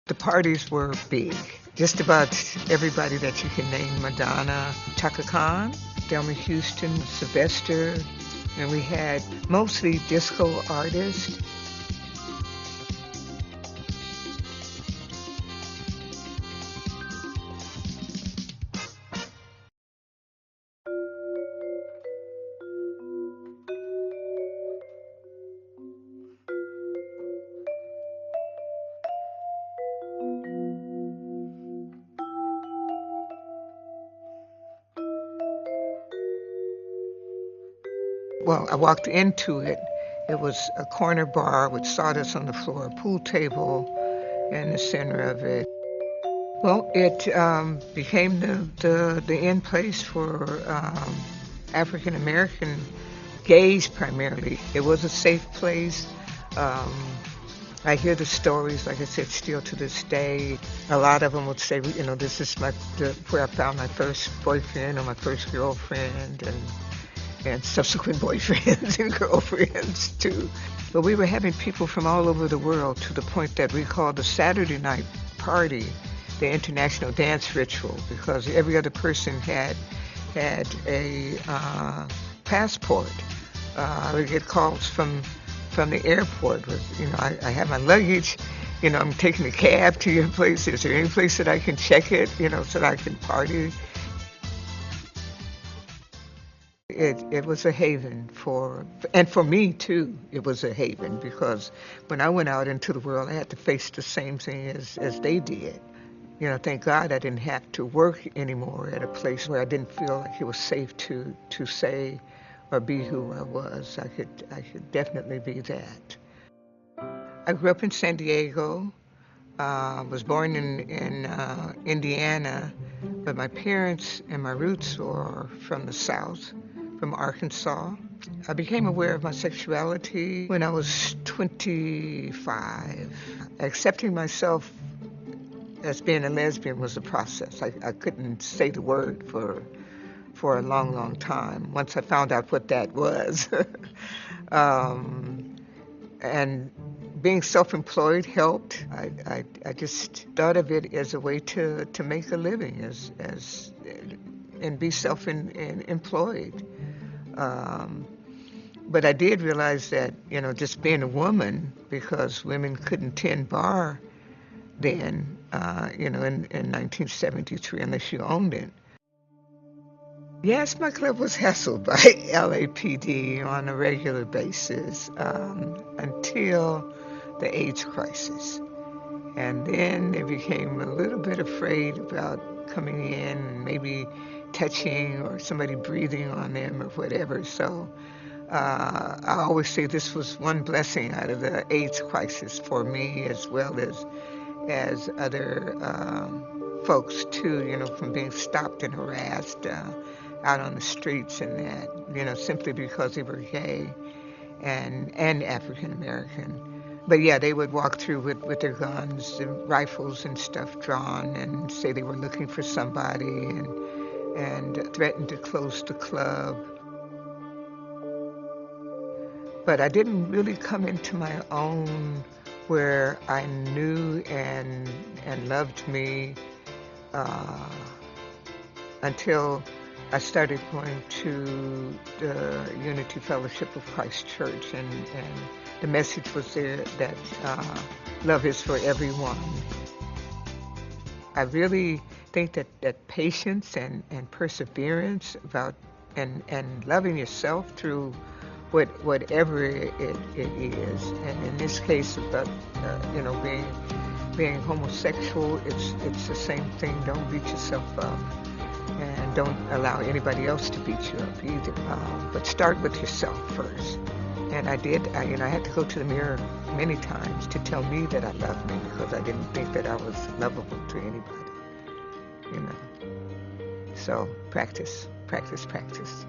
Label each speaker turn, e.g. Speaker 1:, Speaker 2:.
Speaker 1: The parties were big. Just about everybody that you can name, Madonna, Chaka Khan, Delma Houston, Sylvester, and we had mostly disco artists. Well, I walked into it. It was a corner bar with sawdust on the floor, a pool table in the center of it. Well, it became the end place for African American gays primarily. It was a safe place. Um, I hear the stories, like I said, still to this day. A lot of them would say, this is where I found my first boyfriend or my first girlfriend, and subsequent boyfriends and girlfriends too. But we were having people from all over the world, to the point that we called the Saturday night party the international dance ritual, because every other person had a passport. I would get calls from the airport with, I have my luggage, I'm taking a cab to your place. Is there any place that I can check it, so that I can party? It was a haven for me too. It was a haven because when I went out into the world, I had to face the same thing as they did. Thank God I didn't have to work anymore at a place where I didn't feel like it was safe to say or be who I was. I could definitely be that. I grew up in San Diego. Was born in Indiana, but my parents and my roots were from the South, from Arkansas. I became aware of my sexuality when I was 25. Accepting myself as being a lesbian was a process. I couldn't say the word for a long, long time once I found out what that was. And being self-employed helped. I just thought of it as a way to make a living and be self-employed. But I did realize that, just being a woman, because women couldn't tend bar then, in 1973, unless you owned it. Yes, my club was hassled by LAPD on a regular basis until the AIDS crisis. And then they became a little bit afraid about coming in and maybe touching or somebody breathing on them or whatever. So I always say this was one blessing out of the AIDS crisis for me, as well as other folks too, from being stopped and harassed out on the streets and that, simply because they were gay and African American. But yeah, they would walk through with their guns and rifles and stuff drawn and say they were looking for somebody and threaten to close the club. But I didn't really come into my own where I knew and loved me until I started going to the Unity Fellowship of Christ Church, and the message was there that love is for everyone. I really think that patience and perseverance and loving yourself through whatever it is, and in this case about being homosexual, it's the same thing. Don't beat yourself up, and don't allow anybody else to beat you up either. But start with yourself first. And I did. I had to go to the mirror many times to tell me that I loved me, because I didn't think that I was lovable to anybody. So practice, practice, practice.